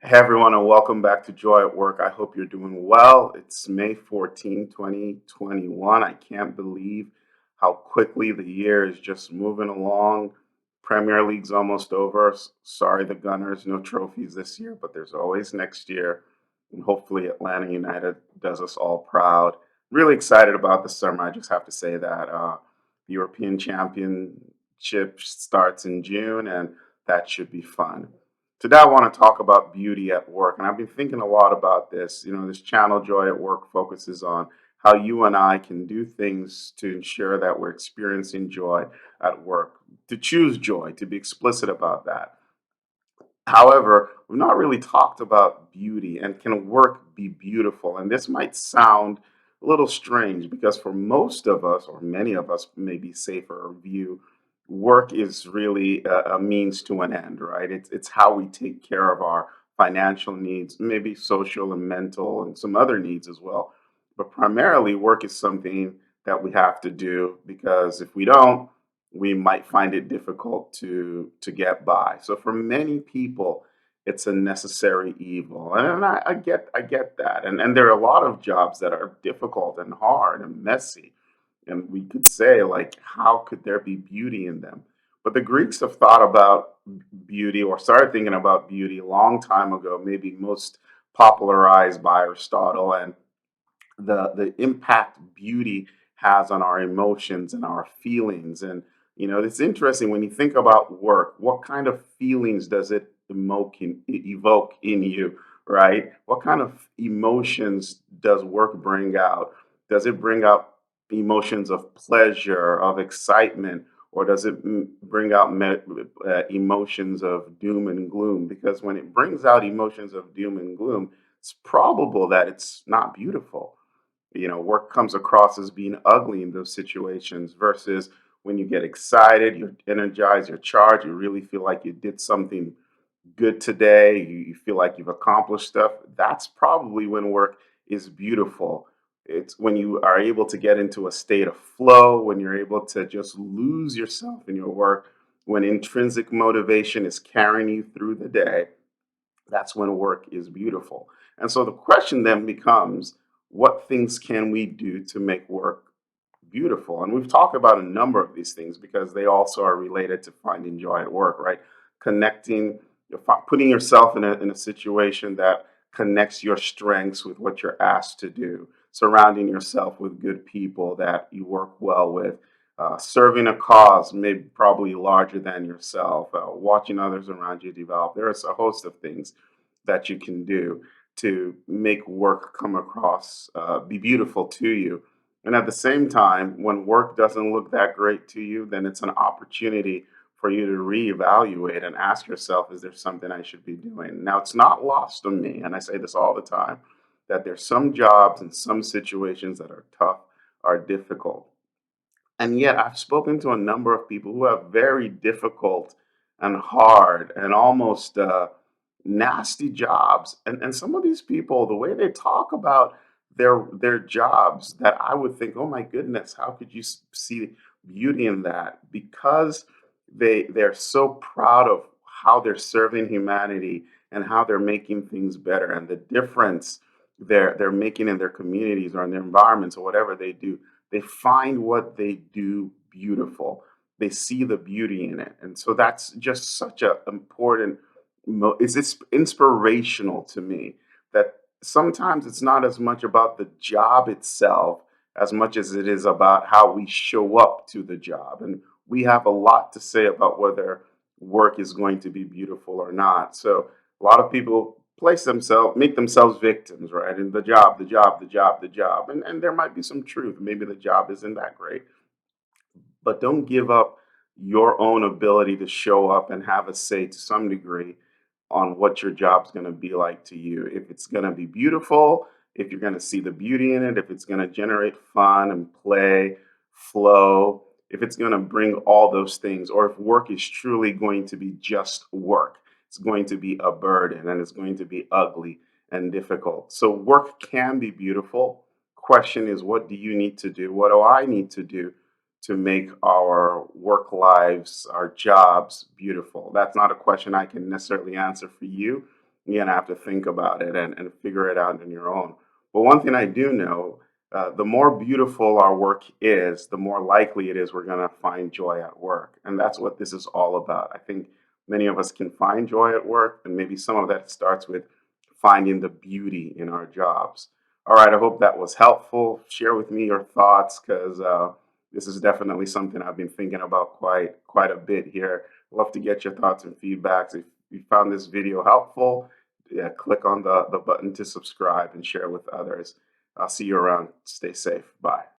Hey everyone, and welcome back to Joy at Work. I hope you're doing well. It's May 14th, 2021. I can't believe how quickly the year is just moving along. Premier League's almost over. Sorry, the Gunners, no trophies this year, but there's always next year. And hopefully, Atlanta United does us all proud. Really excited about the summer. I just have to say that the European Championship starts in June, and that should be fun. Today, I want to talk about beauty at work. And I've been thinking a lot about this. This channel, Joy at Work, focuses on how you and I can do things to ensure that we're experiencing joy at work, to choose joy, to be explicit about that. However, we've not really talked about beauty and can work be beautiful. And this might sound a little strange because for most of us, or many of us, maybe safer view, work is really a means to an end, right? It's how we take care of our financial needs, maybe social and mental, and some other needs as well. But primarily, work is something that we have to do because if we don't, we might find it difficult to get by. So for many people, it's a necessary evil, and I get that. And there are a lot of jobs that are difficult and hard and messy, and we could say like, how could there be beauty in them? But the Greeks have thought about beauty or started thinking about beauty a long time ago, maybe most popularized by Aristotle, and the impact beauty has on our emotions and our feelings. And it's interesting when you think about work, what kind of feelings does it evoke in you, right? What kind of emotions does work bring out? Does it bring out emotions of pleasure, of excitement, or does it bring out emotions of doom and gloom? Because when it brings out emotions of doom and gloom, it's probable that it's not beautiful. Work comes across as being ugly in those situations versus when you get excited, you're energized, you're charged, you really feel like you did something good today, you feel like you've accomplished stuff. That's probably when work is beautiful. It's when you are able to get into a state of flow, when you're able to just lose yourself in your work, when intrinsic motivation is carrying you through the day. That's when work is beautiful. And so the question then becomes, what things can we do to make work beautiful? And we've talked about a number of these things because they also are related to finding joy at work, right? Connecting, putting yourself in a situation that connects your strengths with what you're asked to do, surrounding yourself with good people that you work well with, serving a cause, maybe probably larger than yourself, watching others around you develop. There's a host of things that you can do to make work come across, be beautiful to you. And at the same time, when work doesn't look that great to you, then it's an opportunity for you to reevaluate and ask yourself, is there something I should be doing? Now, it's not lost on me, and I say this all the time, that there's some jobs and some situations that are tough, are difficult. And yet, I've spoken to a number of people who have very difficult and hard and almost nasty jobs. And some of these people, the way they talk about their jobs, that I would think, oh my goodness, how could you see beauty in that? Because they're so proud of how they're serving humanity and how they're making things better and the difference they're making in their communities or in their environments or whatever they do. They find what they do beautiful. They see the beauty in it. And so that's just such a important it's inspirational to me that sometimes it's not as much about the job itself as much as it is about how we show up to the job. And we have a lot to say about whether work is going to be beautiful or not. So a lot of people make themselves victims, right? And the job, the job, the job, the job. And there might be some truth. Maybe the job isn't that great, but don't give up your own ability to show up and have a say to some degree on what your job's going to be like to you. If it's going to be beautiful, if you're going to see the beauty in it, if it's going to generate fun and play, flow, if it's going to bring all those things, or if work is truly going to be just work, it's going to be a burden and it's going to be ugly and difficult. So, work can be beautiful. Question is, what do you need to do? What do I need to do to make our work lives, our jobs beautiful? That's not a question I can necessarily answer for you. you're gonna have to think about it and figure it out on your own. But one thing I do know, the more beautiful our work is, the more likely it is we're gonna find joy at work, and that's what this is all about. I think many of us can find joy at work, and maybe some of that starts with finding the beauty in our jobs. All right, I hope that was helpful. Share with me your thoughts because this is definitely something I've been thinking about quite a bit here. Love to get your thoughts and feedbacks. If you found this video helpful, yeah, click on the button to subscribe and share with others. I'll see you around. Stay safe. Bye.